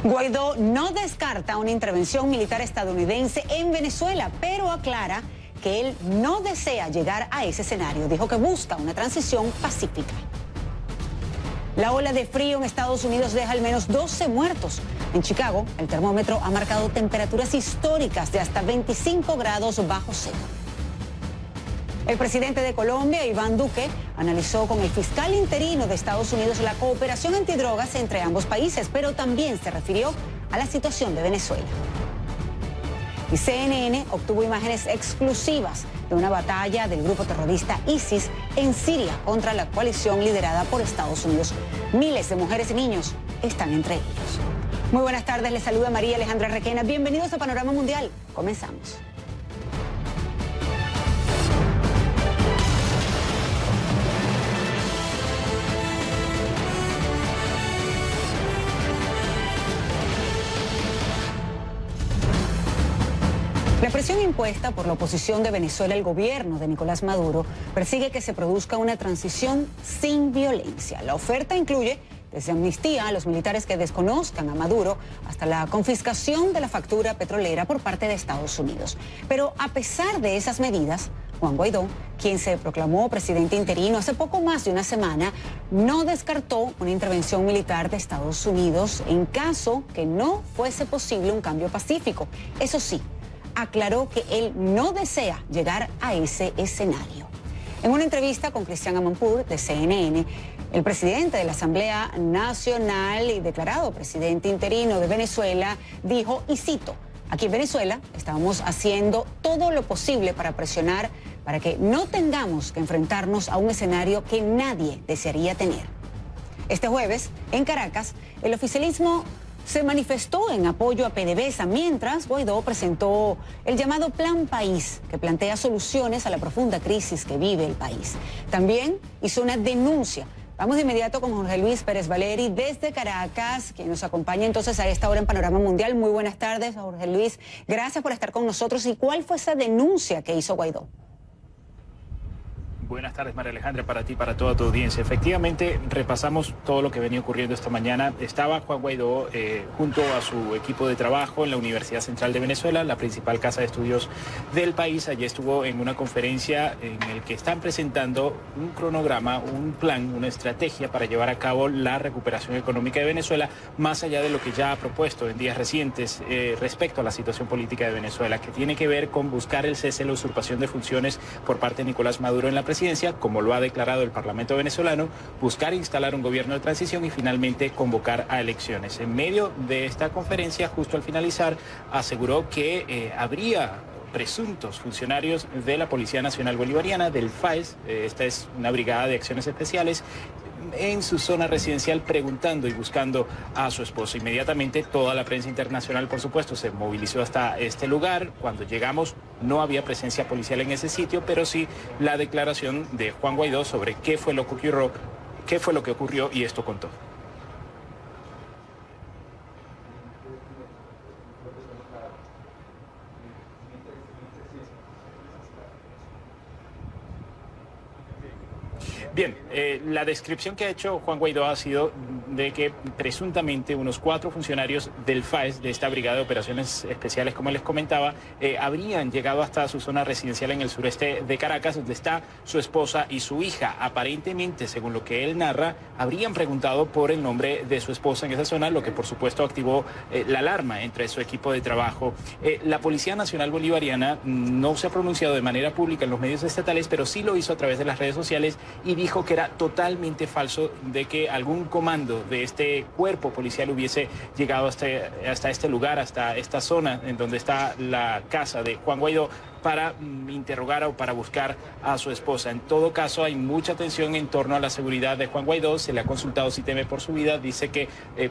Guaidó no descarta una intervención militar estadounidense en Venezuela, pero aclara que él no desea llegar a ese escenario. Dijo que busca una transición pacífica. La ola de frío en Estados Unidos deja al menos 12 muertos. En Chicago, el termómetro ha marcado temperaturas históricas de hasta 25 grados bajo cero. El presidente de Colombia, Iván Duque, analizó con el fiscal interino de Estados Unidos la cooperación antidrogas entre ambos países, pero también se refirió a la situación de Venezuela. Y CNN obtuvo imágenes exclusivas de una batalla del grupo terrorista ISIS en Siria contra la coalición liderada por Estados Unidos. Miles de mujeres y niños están entre ellos. Muy buenas tardes, les saluda María Alejandra Requena. Bienvenidos a Panorama Mundial. Comenzamos. La presión impuesta por la oposición de Venezuela al gobierno de Nicolás Maduro persigue que se produzca una transición sin violencia. La oferta incluye desde amnistía a los militares que desconozcan a Maduro hasta la confiscación de la factura petrolera por parte de Estados Unidos. Pero a pesar de esas medidas, Juan Guaidó, quien se proclamó presidente interino hace poco más de una semana, no descartó una intervención militar de Estados Unidos en caso que no fuese posible un cambio pacífico. Eso sí, aclaró que él no desea llegar a ese escenario. En una entrevista con Cristian Amanpour de CNN, el presidente de la Asamblea Nacional y declarado presidente interino de Venezuela dijo, y cito, aquí en Venezuela estamos haciendo todo lo posible para presionar para que no tengamos que enfrentarnos a un escenario que nadie desearía tener. Este jueves, en Caracas, el oficialismo se manifestó en apoyo a PDVSA, mientras Guaidó presentó el llamado Plan País, que plantea soluciones a la profunda crisis que vive el país. También hizo una denuncia. Vamos de inmediato con Jorge Luis Pérez Valeri desde Caracas, quien nos acompaña entonces a esta hora en Panorama Mundial. Muy buenas tardes, Jorge Luis. Gracias por estar con nosotros. ¿Y cuál fue esa denuncia que hizo Guaidó? Buenas tardes, María Alejandra, para ti, para toda tu audiencia. Efectivamente, repasamos todo lo que venía ocurriendo esta mañana. Estaba Juan Guaidó junto a su equipo de trabajo en la Universidad Central de Venezuela, la principal casa de estudios del país. Allí estuvo en una conferencia en el que están presentando un cronograma, un plan, una estrategia para llevar a cabo la recuperación económica de Venezuela, más allá de lo que ya ha propuesto en días recientes respecto a la situación política de Venezuela, que tiene que ver con buscar el cese de la usurpación de funciones por parte de Nicolás Maduro en la presidencia, como lo ha declarado el Parlamento venezolano, buscar instalar un gobierno de transición y finalmente convocar a elecciones. En medio de esta conferencia, justo al finalizar, aseguró que habría presuntos funcionarios de la Policía Nacional Bolivariana, del FAES, esta es una brigada de acciones especiales, en su zona residencial preguntando y buscando a su esposo. Inmediatamente toda la prensa internacional, por supuesto, se movilizó hasta este lugar. Cuando llegamos no había presencia policial en ese sitio, pero sí la declaración de Juan Guaidó sobre qué fue lo que ocurrió y esto contó. Bien, la descripción que ha hecho Juan Guaidó ha sido de que presuntamente unos 4 funcionarios del FAES, de esta Brigada de Operaciones Especiales, como les comentaba, habrían llegado hasta su zona residencial en el sureste de Caracas, donde está su esposa y su hija. Aparentemente, según lo que él narra, habrían preguntado por el nombre de su esposa en esa zona, lo que por supuesto activó la alarma entre su equipo de trabajo. La Policía Nacional Bolivariana no se ha pronunciado de manera pública en los medios estatales, pero sí lo hizo a través de las redes sociales y dijo que era totalmente falso de que algún comando de este cuerpo policial hubiese llegado hasta este lugar, hasta esta zona en donde está la casa de Juan Guaidó, para interrogar o para buscar a su esposa. En todo caso, hay mucha tensión en torno a la seguridad de Juan Guaidó. Se le ha consultado si teme por su vida. Dice que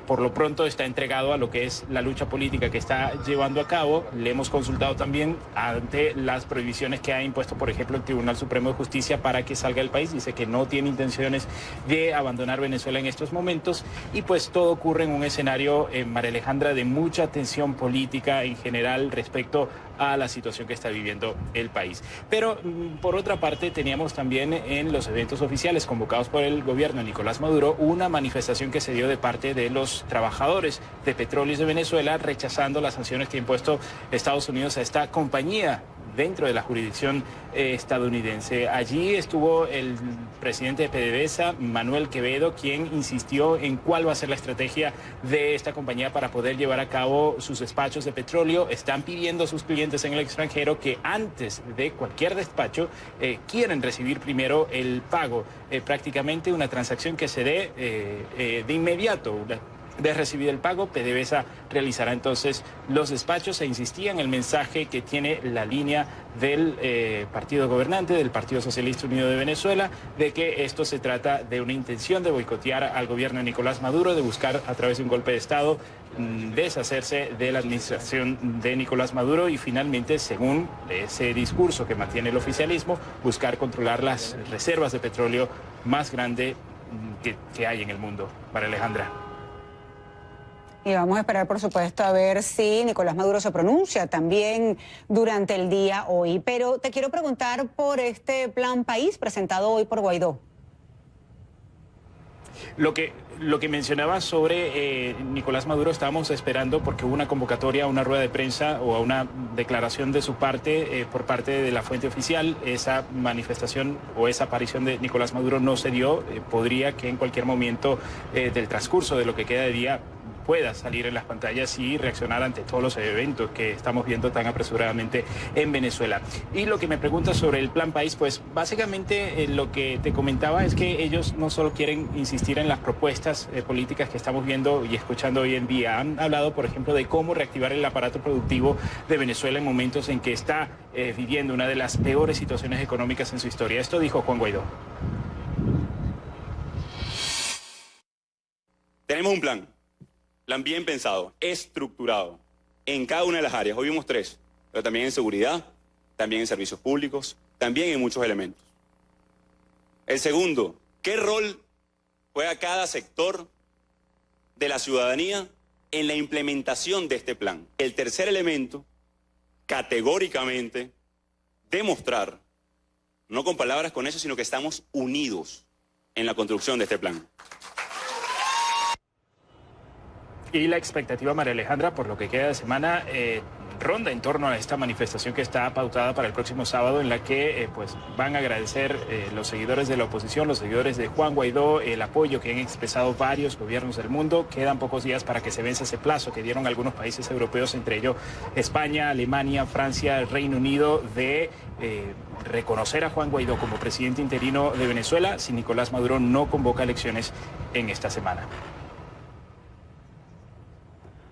por lo pronto está entregado a lo que es la lucha política que está llevando a cabo. Le hemos consultado también ante las prohibiciones que ha impuesto, por ejemplo, el Tribunal Supremo de Justicia para que salga del país. Dice que no tiene intenciones de abandonar Venezuela en estos momentos. Y pues todo ocurre en un escenario, María Alejandra, de mucha tensión política en general respecto a la situación que está viviendo el país. Pero por otra parte teníamos también en los eventos oficiales convocados por el gobierno de Nicolás Maduro una manifestación que se dio de parte de los trabajadores de Petróleos de Venezuela rechazando las sanciones que ha impuesto Estados Unidos a esta compañía dentro de la jurisdicción estadounidense. Allí estuvo el presidente de PDVSA, Manuel Quevedo, quien insistió en cuál va a ser la estrategia de esta compañía para poder llevar a cabo sus despachos de petróleo. Están pidiendo a sus clientes en el extranjero que antes de cualquier despacho quieren recibir primero el pago, prácticamente una transacción que se dé de inmediato. De recibir el pago, PDVSA realizará entonces los despachos. Se insistía en el mensaje que tiene la línea del partido gobernante, del Partido Socialista Unido de Venezuela, de que esto se trata de una intención de boicotear al gobierno de Nicolás Maduro, de buscar a través de un golpe de Estado deshacerse de la administración de Nicolás Maduro y finalmente, según ese discurso que mantiene el oficialismo, buscar controlar las reservas de petróleo más grandes que hay en el mundo. María Alejandra. Y vamos a esperar, por supuesto, a ver si Nicolás Maduro se pronuncia también durante el día hoy. Pero te quiero preguntar por este plan país presentado hoy por Guaidó. Lo que mencionaba sobre Nicolás Maduro, estábamos esperando porque hubo una convocatoria a una rueda de prensa o a una declaración de su parte por parte de la fuente oficial. Esa manifestación o esa aparición de Nicolás Maduro no se dio. Podría que en cualquier momento del transcurso de lo que queda de día pueda salir en las pantallas y reaccionar ante todos los eventos que estamos viendo tan apresuradamente en Venezuela. Y lo que me pregunta sobre el plan país, pues básicamente lo que te comentaba es que ellos no solo quieren insistir en las propuestas políticas que estamos viendo y escuchando hoy en día. Han hablado, por ejemplo, de cómo reactivar el aparato productivo de Venezuela en momentos en que está viviendo una de las peores situaciones económicas en su historia. Esto dijo Juan Guaidó. Tenemos un plan bien pensado, estructurado, en cada una de las áreas. Hoy vimos 3, pero también en seguridad, también en servicios públicos, también en muchos elementos. El segundo, ¿qué rol juega cada sector de la ciudadanía en la implementación de este plan? El tercer elemento, categóricamente, demostrar, no con palabras con eso, sino que estamos unidos en la construcción de este plan. Y la expectativa, María Alejandra, por lo que queda de semana, ronda en torno a esta manifestación que está pautada para el próximo sábado, en la que pues van a agradecer los seguidores de la oposición, los seguidores de Juan Guaidó, el apoyo que han expresado varios gobiernos del mundo. Quedan pocos días para que se venza ese plazo que dieron algunos países europeos, entre ellos España, Alemania, Francia, el Reino Unido, de reconocer a Juan Guaidó como presidente interino de Venezuela si Nicolás Maduro no convoca elecciones en esta semana.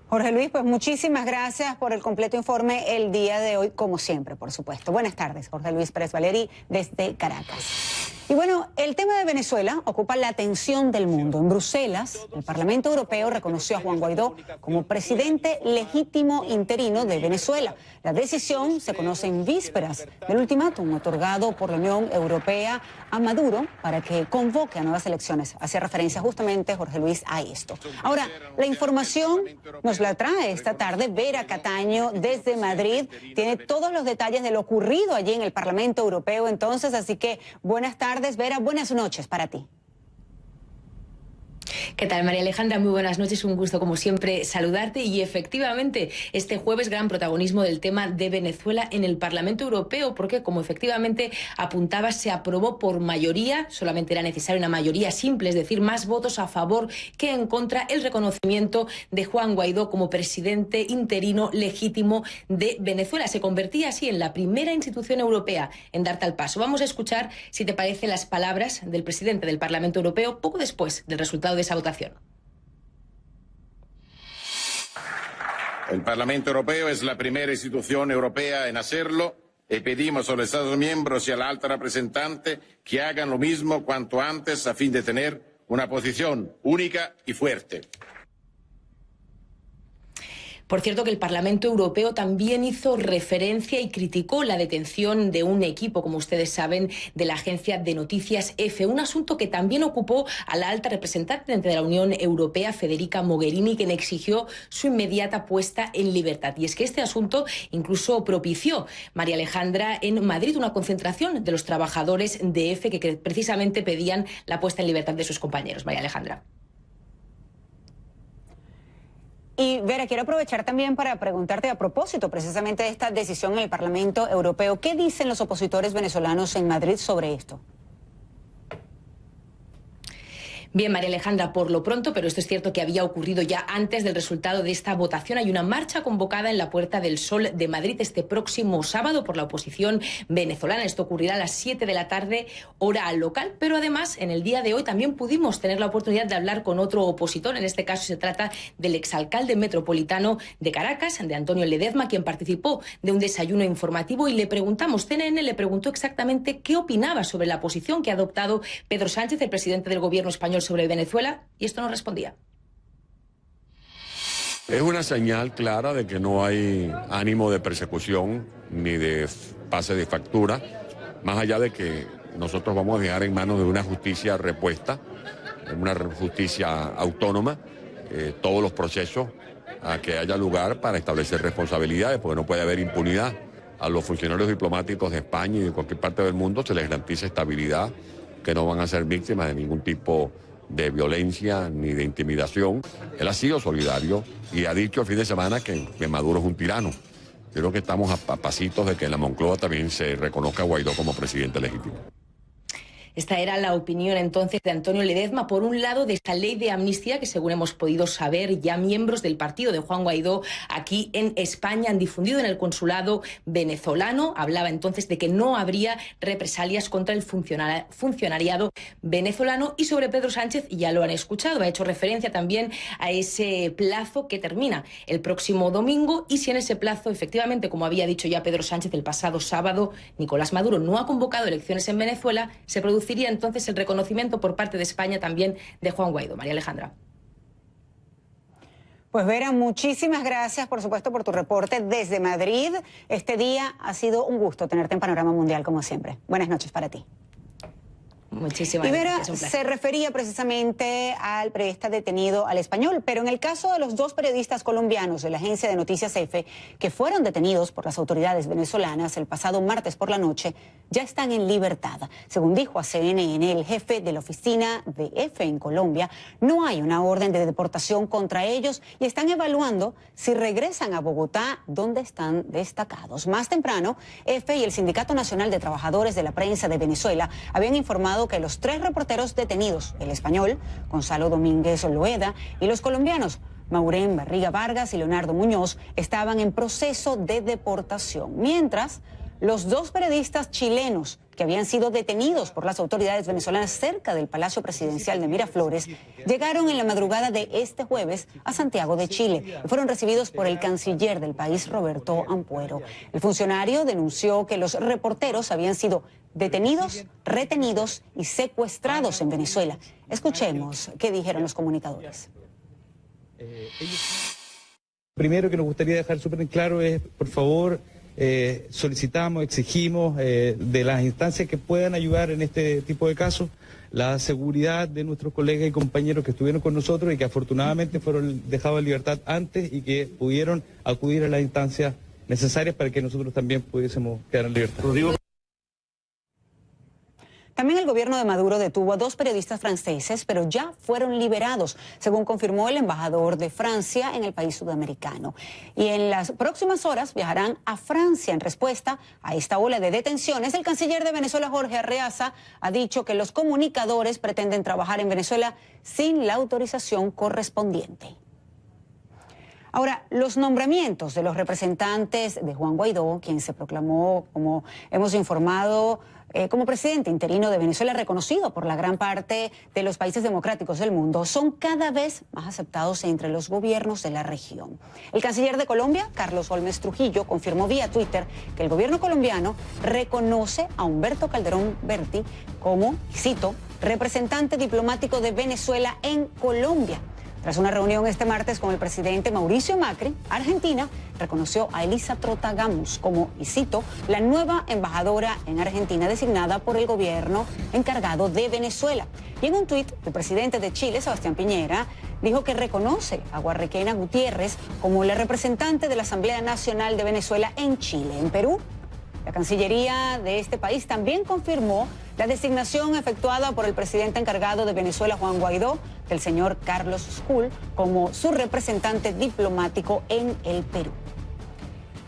Jorge Luis, pues muchísimas gracias por el completo informe el día de hoy, como siempre, por supuesto. Buenas tardes, Jorge Luis Pérez Valeri, desde Caracas. Y bueno, el tema de Venezuela ocupa la atención del mundo. En Bruselas, el Parlamento Europeo reconoció a Juan Guaidó como presidente legítimo interino de Venezuela. La decisión se conoce en vísperas del ultimátum otorgado por la Unión Europea a Maduro para que convoque a nuevas elecciones. Hacía referencia justamente, Jorge Luis, a esto. Ahora, la información nos la trae esta tarde Vera Cataño desde Madrid. Tiene todos los detalles de lo ocurrido allí en el Parlamento Europeo entonces, así que buenas tardes, Vera, buenas noches para ti. ¿Qué tal, María Alejandra? Muy buenas noches, un gusto como siempre saludarte. Y efectivamente, este jueves gran protagonismo del tema de Venezuela en el Parlamento Europeo, porque como efectivamente apuntabas, se aprobó por mayoría, solamente era necesaria una mayoría simple, es decir, más votos a favor que en contra, el reconocimiento de Juan Guaidó como presidente interino legítimo de Venezuela. Se convertía así en la primera institución europea en dar tal paso. Vamos a escuchar, si te parece, las palabras del presidente del Parlamento Europeo poco después del resultado de esa votación. El Parlamento Europeo es la primera institución europea en hacerlo y pedimos a los Estados miembros y a la alta representante que hagan lo mismo cuanto antes a fin de tener una posición única y fuerte. Por cierto, que el Parlamento Europeo también hizo referencia y criticó la detención de un equipo, como ustedes saben, de la agencia de noticias EFE, un asunto que también ocupó a la alta representante de la Unión Europea, Federica Mogherini, quien exigió su inmediata puesta en libertad. Y es que este asunto incluso propició, María Alejandra, en Madrid una concentración de los trabajadores de EFE que precisamente pedían la puesta en libertad de sus compañeros. María Alejandra. Y Vera, quiero aprovechar también para preguntarte a propósito precisamente de esta decisión en el Parlamento Europeo. ¿Qué dicen los opositores venezolanos en Madrid sobre esto? Bien, María Alejandra, por lo pronto, pero esto es cierto que había ocurrido ya antes del resultado de esta votación, hay una marcha convocada en la Puerta del Sol de Madrid este próximo sábado por la oposición venezolana. Esto ocurrirá a las 7 de la tarde, hora local, pero además en el día de hoy también pudimos tener la oportunidad de hablar con otro opositor. En este caso se trata del exalcalde metropolitano de Caracas, de Antonio Ledezma, quien participó de un desayuno informativo y le preguntamos, CNN le preguntó exactamente qué opinaba sobre la posición que ha adoptado Pedro Sánchez, el presidente del gobierno español, sobre Venezuela, y esto no respondía. Es una señal clara de que no hay ánimo de persecución ni de pase de factura, más allá de que nosotros vamos a dejar en manos de una justicia repuesta, una justicia autónoma, todos los procesos a que haya lugar para establecer responsabilidades, porque no puede haber impunidad. A los funcionarios diplomáticos de España y de cualquier parte del mundo se les garantiza estabilidad, que no van a ser víctimas de ningún tipo de violencia ni de intimidación. Él ha sido solidario y ha dicho el fin de semana que Maduro es un tirano. Creo que estamos a pasitos de que en la Moncloa también se reconozca a Guaidó como presidente legítimo. Esta era la opinión entonces de Antonio Ledezma, por un lado, de esta ley de amnistía que, según hemos podido saber, ya miembros del partido de Juan Guaidó aquí en España han difundido en el consulado venezolano. Hablaba entonces de que no habría represalias contra el funcionariado venezolano. Y sobre Pedro Sánchez, ya lo han escuchado, ha hecho referencia también a ese plazo que termina el próximo domingo, y si en ese plazo, efectivamente, como había dicho ya Pedro Sánchez el pasado sábado, Nicolás Maduro no ha convocado elecciones en Venezuela, se produciría entonces el reconocimiento por parte de España también de Juan Guaidó. María Alejandra. Pues Vera, muchísimas gracias, por supuesto, por tu reporte desde Madrid. Este día ha sido un gusto tenerte en Panorama Mundial, como siempre. Buenas noches para ti. Muchísimas gracias. Y Vera gracias, se refería precisamente al periodista detenido al Español, pero en el caso de los dos periodistas colombianos de la agencia de noticias EFE que fueron detenidos por las autoridades venezolanas el pasado martes por la noche, ya están en libertad. Según dijo a CNN el jefe de la oficina de EFE en Colombia, no hay una orden de deportación contra ellos y están evaluando si regresan a Bogotá, donde están destacados. Más temprano, EFE y el Sindicato Nacional de Trabajadores de la Prensa de Venezuela habían informado que los tres reporteros detenidos, el español, Gonzalo Domínguez Loeda, y los colombianos, Maurén Barriga Vargas y Leonardo Muñoz, estaban en proceso de deportación. Mientras, los dos periodistas chilenos que habían sido detenidos por las autoridades venezolanas cerca del Palacio Presidencial de Miraflores llegaron en la madrugada de este jueves a Santiago de Chile y fueron recibidos por el canciller del país, Roberto Ampuero. El funcionario denunció que los reporteros habían sido detenidos, retenidos y secuestrados en Venezuela. Escuchemos qué dijeron los comunicadores. Primero que nos gustaría dejar súper en claro es, por favor, solicitamos, exigimos de las instancias que puedan ayudar en este tipo de casos, la seguridad de nuestros colegas y compañeros que estuvieron con nosotros y que afortunadamente fueron dejados en libertad antes y que pudieron acudir a las instancias necesarias para que nosotros también pudiésemos quedar en libertad. También el gobierno de Maduro detuvo a dos periodistas franceses, pero ya fueron liberados, según confirmó el embajador de Francia en el país sudamericano. Y en las próximas horas viajarán a Francia en respuesta a esta ola de detenciones. El canciller de Venezuela, Jorge Arreaza, ha dicho que los comunicadores pretenden trabajar en Venezuela sin la autorización correspondiente. Ahora, los nombramientos de los representantes de Juan Guaidó, quien se proclamó, como hemos informado, como presidente interino de Venezuela, reconocido por la gran parte de los países democráticos del mundo, son cada vez más aceptados entre los gobiernos de la región. El canciller de Colombia, Carlos Holmes Trujillo, confirmó vía Twitter que el gobierno colombiano reconoce a Humberto Calderón Berti como, cito, representante diplomático de Venezuela en Colombia. Tras una reunión este martes con el presidente Mauricio Macri, Argentina reconoció a Elisa Trotagamus como, y cito, la nueva embajadora en Argentina designada por el gobierno encargado de Venezuela. Y en un tuit, el presidente de Chile, Sebastián Piñera, dijo que reconoce a Guarrequena Gutiérrez como la representante de la Asamblea Nacional de Venezuela en Chile. En Perú, la Cancillería de este país también confirmó la designación efectuada por el presidente encargado de Venezuela, Juan Guaidó, del señor Carlos Skull, como su representante diplomático en el Perú.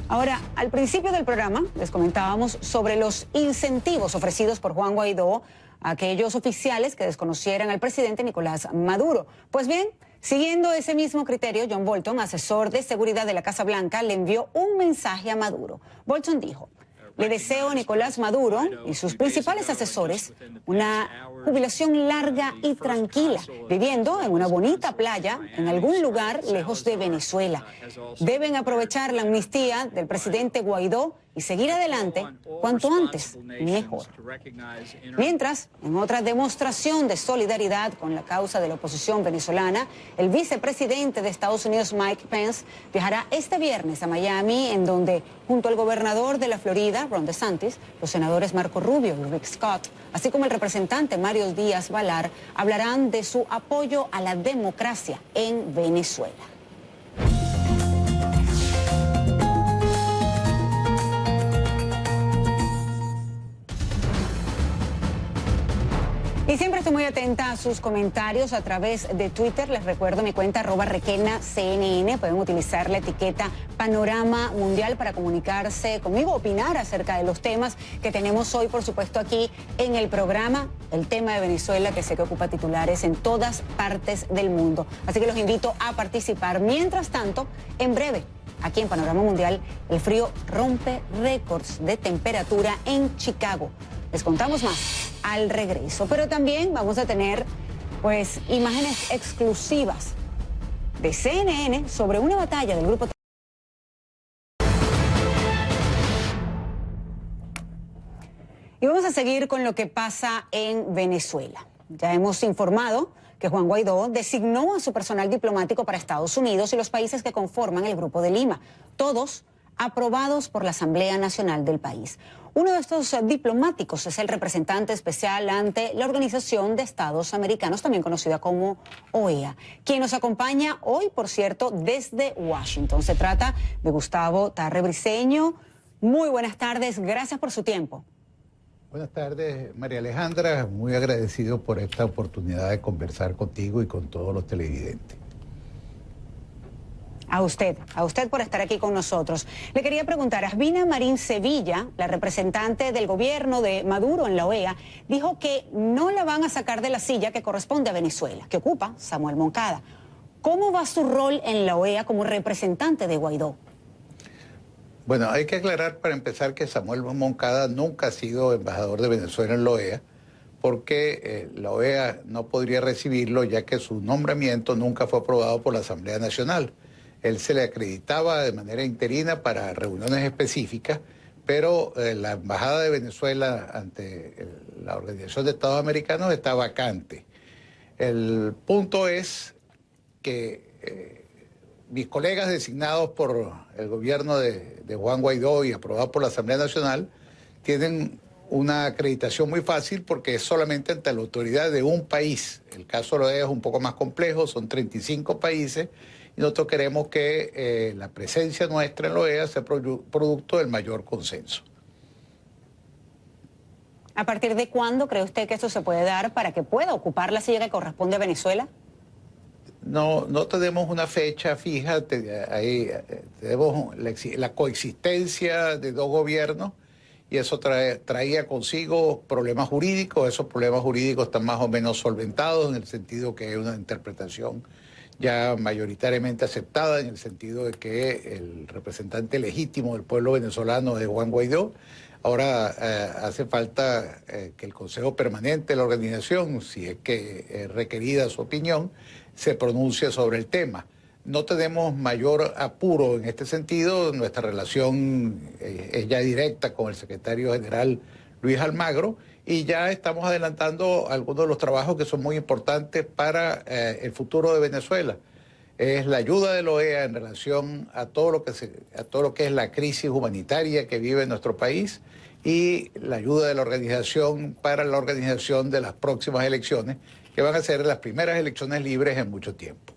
Ahora, al principio del programa les comentábamos sobre los incentivos ofrecidos por Juan Guaidó a aquellos oficiales que desconocieran al presidente Nicolás Maduro. Pues bien, siguiendo ese mismo criterio, John Bolton, asesor de seguridad de la Casa Blanca, le envió un mensaje a Maduro. Bolton dijo: le deseo a Nicolás Maduro y sus principales asesores una jubilación larga y tranquila, viviendo en una bonita playa en algún lugar lejos de Venezuela. Deben aprovechar la amnistía del presidente Guaidó y seguir adelante cuanto antes, mejor. Mientras, en otra demostración de solidaridad con la causa de la oposición venezolana, el vicepresidente de Estados Unidos, Mike Pence, viajará este viernes a Miami, en donde, junto al gobernador de la Florida, Ron DeSantis, los senadores Marco Rubio y Rick Scott, así como el representante Mario Díaz-Balart, hablarán de su apoyo a la democracia en Venezuela. Y siempre estoy muy atenta a sus comentarios a través de Twitter. Les recuerdo mi cuenta @RequenaCNN. Pueden utilizar la etiqueta Panorama Mundial para comunicarse conmigo, opinar acerca de los temas que tenemos hoy, por supuesto, aquí en el programa. El tema de Venezuela, que sé que ocupa titulares en todas partes del mundo. Así que los invito a participar. Mientras tanto, en breve, aquí en Panorama Mundial, el frío rompe récords de temperatura en Chicago. Les contamos más al regreso, pero también vamos a tener, pues, imágenes exclusivas de CNN sobre una batalla del grupo. Y vamos a seguir con lo que pasa en Venezuela. Ya hemos informado que Juan Guaidó designó a su personal diplomático para Estados Unidos y los países que conforman el Grupo de Lima, todos aprobados por la Asamblea Nacional del país. Uno de estos diplomáticos es el representante especial ante la Organización de Estados Americanos, también conocida como OEA, quien nos acompaña hoy, por cierto, desde Washington. Se trata de Gustavo Tarre Briceño. Muy buenas tardes, gracias por su tiempo. Buenas tardes, María Alejandra. Muy agradecido por esta oportunidad de conversar contigo y con todos los televidentes. A usted por estar aquí con nosotros. Le quería preguntar, Asbina Marín Sevilla, la representante del gobierno de Maduro en la OEA, dijo que no la van a sacar de la silla que corresponde a Venezuela, que ocupa Samuel Moncada. ¿Cómo va su rol en la OEA como representante de Guaidó? Bueno, hay que aclarar para empezar que Samuel Moncada nunca ha sido embajador de Venezuela en la OEA, porque la OEA no podría recibirlo, ya que su nombramiento nunca fue aprobado por la Asamblea Nacional. Él se le acreditaba de manera interina para reuniones específicas, pero la Embajada de Venezuela ante la Organización de Estados Americanos está vacante. El punto es que mis colegas designados por el gobierno de Juan Guaidó y aprobados por la Asamblea Nacional tienen una acreditación muy fácil porque es solamente ante la autoridad de un país. El caso de la OEA es un poco más complejo, son 35 países, y nosotros queremos que la presencia nuestra en la OEA sea producto del mayor consenso. ¿A partir de cuándo cree usted que eso se puede dar para que pueda ocupar la silla que corresponde a Venezuela? No tenemos una fecha fija, tenemos la coexistencia de dos gobiernos y eso traía consigo problemas jurídicos. Esos problemas jurídicos están más o menos solventados en el sentido que hay una interpretación ya mayoritariamente aceptada, en el sentido de que el representante legítimo del pueblo venezolano es Juan Guaidó. Ahora hace falta que el Consejo Permanente de la organización, si es que es requerida su opinión, se pronuncie sobre el tema. No tenemos mayor apuro en este sentido. Nuestra relación es ya directa con el secretario general Luis Almagro y ya estamos adelantando algunos de los trabajos que son muy importantes para el futuro de Venezuela. Es la ayuda de la OEA en relación a todo lo que es la crisis humanitaria que vive nuestro país y la ayuda de la organización para la organización de las próximas elecciones, que van a ser las primeras elecciones libres en mucho tiempo.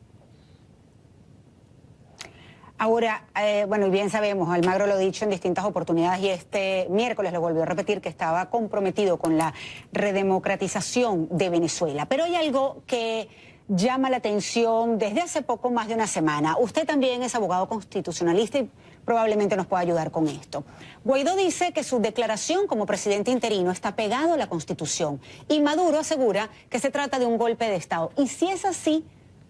Ahora, bueno, y bien sabemos, Almagro lo ha dicho en distintas oportunidades y este miércoles lo volvió a repetir, que estaba comprometido con la redemocratización de Venezuela. Pero hay algo que llama la atención desde hace poco más de una semana. Usted también es abogado constitucionalista y probablemente nos pueda ayudar con esto. Guaidó dice que su declaración como presidente interino está pegado a la Constitución y Maduro asegura que se trata de un golpe de Estado. Y si es así,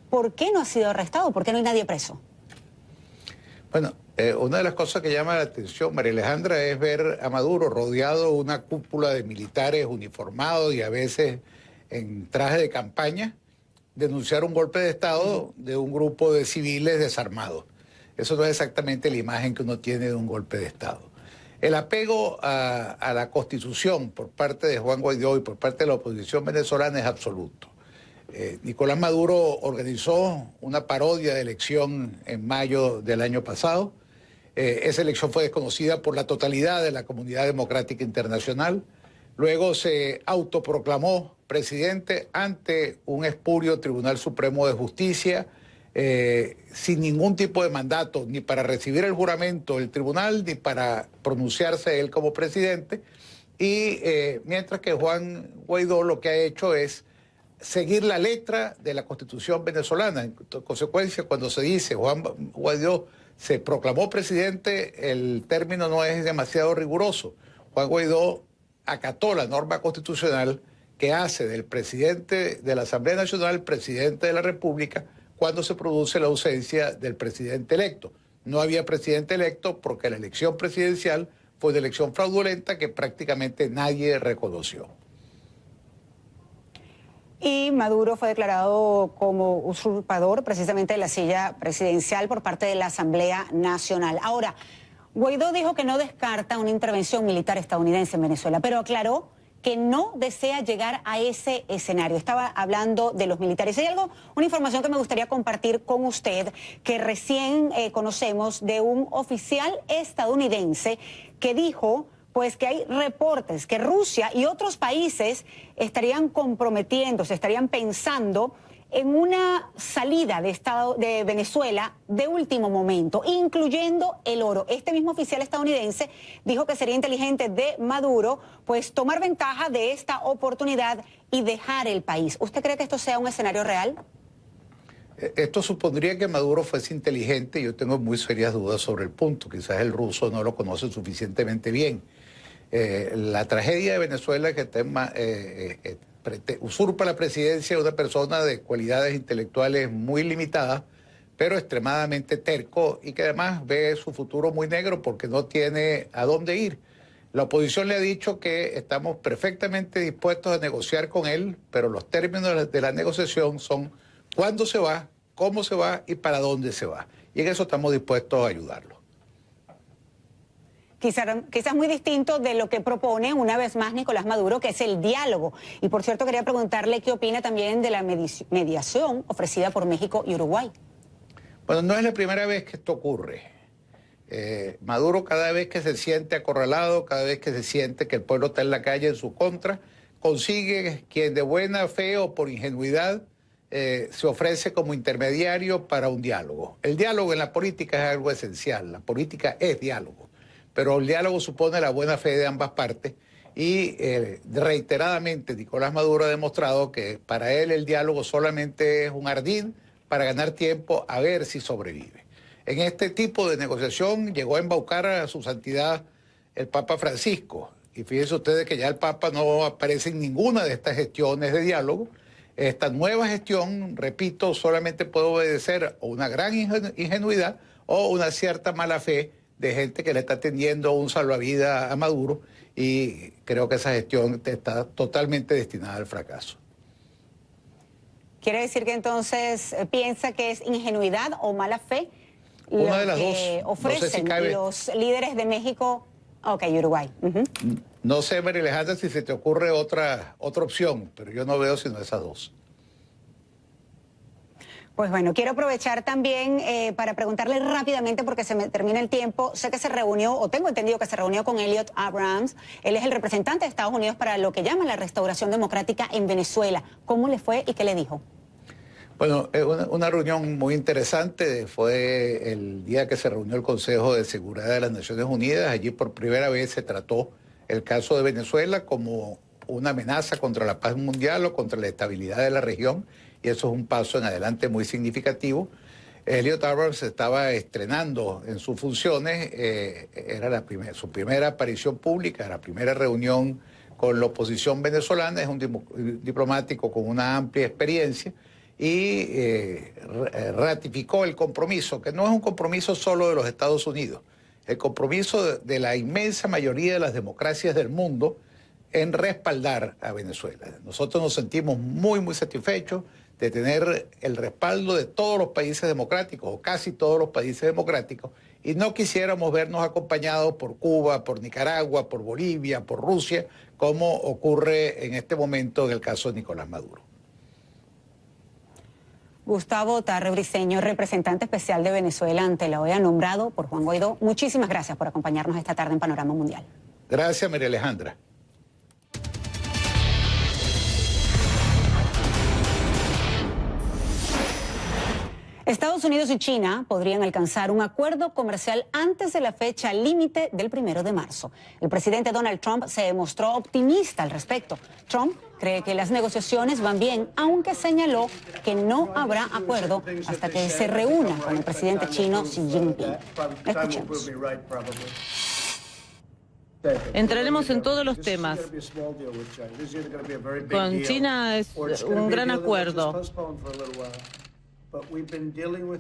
¿por qué no ha sido arrestado? ¿Por qué no hay nadie preso? Bueno, una de las cosas que llama la atención, María Alejandra, es ver a Maduro rodeado de una cúpula de militares uniformados y a veces en traje de campaña, denunciar un golpe de Estado de un grupo de civiles desarmados. Eso no es exactamente la imagen que uno tiene de un golpe de Estado. El apego a la Constitución por parte de Juan Guaidó y por parte de la oposición venezolana es absoluto. Nicolás Maduro organizó una parodia de elección en mayo del año pasado. Esa elección fue desconocida por la totalidad de la comunidad democrática internacional. Luego se autoproclamó presidente ante un espurio Tribunal Supremo de Justicia, sin ningún tipo de mandato, ni para recibir el juramento del tribunal, ni para pronunciarse él como presidente. Y mientras que Juan Guaidó lo que ha hecho es seguir la letra de la Constitución venezolana. En consecuencia, cuando se dice Juan Guaidó se proclamó presidente, el término no es demasiado riguroso. Juan Guaidó acató la norma constitucional que hace del presidente de la Asamblea Nacional presidente de la República cuando se produce la ausencia del presidente electo. No había presidente electo porque la elección presidencial fue una elección fraudulenta que prácticamente nadie reconoció. Y Maduro fue declarado como usurpador precisamente de la silla presidencial por parte de la Asamblea Nacional. Ahora, Guaidó dijo que no descarta una intervención militar estadounidense en Venezuela, pero aclaró que no desea llegar a ese escenario. Estaba hablando de los militares. Hay una información que me gustaría compartir con usted, que recién conocemos de un oficial estadounidense que dijo pues que hay reportes que Rusia y otros países estarían comprometiéndose, estarían pensando en una salida de Venezuela de último momento, incluyendo el oro. Este mismo oficial estadounidense dijo que sería inteligente de Maduro pues tomar ventaja de esta oportunidad y dejar el país. ¿Usted cree que esto sea un escenario real? Esto supondría que Maduro fuese inteligente. Yo tengo muy serias dudas sobre el punto. Quizás el ruso no lo conoce suficientemente bien. La tragedia de Venezuela es que usurpa la presidencia de una persona de cualidades intelectuales muy limitadas, pero extremadamente terco y que además ve su futuro muy negro porque no tiene a dónde ir. La oposición le ha dicho que estamos perfectamente dispuestos a negociar con él, pero los términos de la negociación son cuándo se va, cómo se va y para dónde se va. Y en eso estamos dispuestos a ayudarlo. Quizás muy distinto de lo que propone una vez más Nicolás Maduro, que es el diálogo. Y por cierto, quería preguntarle qué opina también de la mediación ofrecida por México y Uruguay. Bueno, no es la primera vez que esto ocurre. Maduro, cada vez que se siente acorralado, cada vez que se siente que el pueblo está en la calle en su contra, consigue quien de buena fe o por ingenuidad se ofrece como intermediario para un diálogo. El diálogo en la política es algo esencial, la política es diálogo. Pero el diálogo supone la buena fe de ambas partes y reiteradamente Nicolás Maduro ha demostrado que para él el diálogo solamente es un ardid para ganar tiempo a ver si sobrevive. En este tipo de negociación llegó a embaucar a su santidad el Papa Francisco. Y fíjense ustedes que ya el Papa no aparece en ninguna de estas gestiones de diálogo. Esta nueva gestión, repito, solamente puede obedecer a una gran ingenuidad o una cierta mala fe de gente que le está tendiendo un salvavidas a Maduro, y creo que esa gestión está totalmente destinada al fracaso. ¿Quiere decir que entonces piensa que es ingenuidad o mala fe una de las dos ofrecen no sé si cabe... los líderes de México, y Uruguay? No sé, María Alejandra, si se te ocurre otra opción, pero yo no veo sino esas dos. Pues bueno, quiero aprovechar también para preguntarle rápidamente, porque se me termina el tiempo. Sé que se reunió, o tengo entendido que se reunió con Elliot Abrams. Él es el representante de Estados Unidos para lo que llaman la restauración democrática en Venezuela. ¿Cómo le fue y qué le dijo? Bueno, una reunión muy interesante. Fue el día que se reunió el Consejo de Seguridad de las Naciones Unidas. Allí por primera vez se trató el caso de Venezuela como una amenaza contra la paz mundial o contra la estabilidad de la región. Y eso es un paso en adelante muy significativo. Elliot Abrams estaba estrenando en sus funciones, era su primera aparición pública, la primera reunión con la oposición venezolana. Es un diplomático con una amplia experiencia y ratificó el compromiso, que no es un compromiso solo de los Estados Unidos, el compromiso de la inmensa mayoría de las democracias del mundo en respaldar a Venezuela. Nosotros nos sentimos muy, muy satisfechos de tener el respaldo de todos los países democráticos, o casi todos los países democráticos, y no quisiéramos vernos acompañados por Cuba, por Nicaragua, por Bolivia, por Rusia, como ocurre en este momento en el caso de Nicolás Maduro. Gustavo Tarre Briceño, representante especial de Venezuela ante la OEA, nombrado por Juan Guaidó. Muchísimas gracias por acompañarnos esta tarde en Panorama Mundial. Gracias, María Alejandra. Estados Unidos y China podrían alcanzar un acuerdo comercial antes de la fecha límite del 1 de marzo. El presidente Donald Trump se mostró optimista al respecto. Trump cree que las negociaciones van bien, aunque señaló que no habrá acuerdo hasta que se reúna con el presidente chino Xi Jinping. Escuchemos. Entraremos en todos los temas. Con China es un gran acuerdo.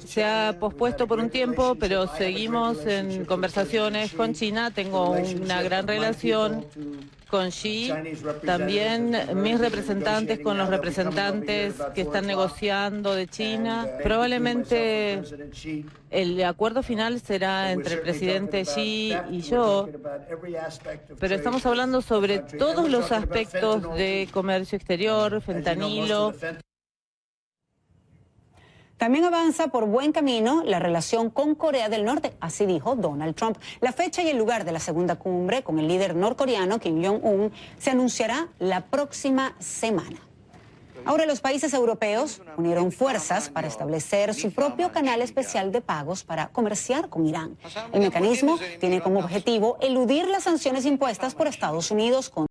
Se ha pospuesto por un tiempo, pero seguimos en conversaciones con China. Tengo una gran relación con Xi. También mis representantes con los representantes que están negociando de China. Probablemente el acuerdo final será entre el presidente Xi y yo, pero estamos hablando sobre todos los aspectos de comercio exterior, fentanilo. También avanza por buen camino la relación con Corea del Norte, así dijo Donald Trump. La fecha y el lugar de la segunda cumbre con el líder norcoreano Kim Jong-un se anunciará la próxima semana. Ahora los países europeos unieron fuerzas para establecer su propio canal especial de pagos para comerciar con Irán. El mecanismo tiene como objetivo eludir las sanciones impuestas por Estados Unidos contra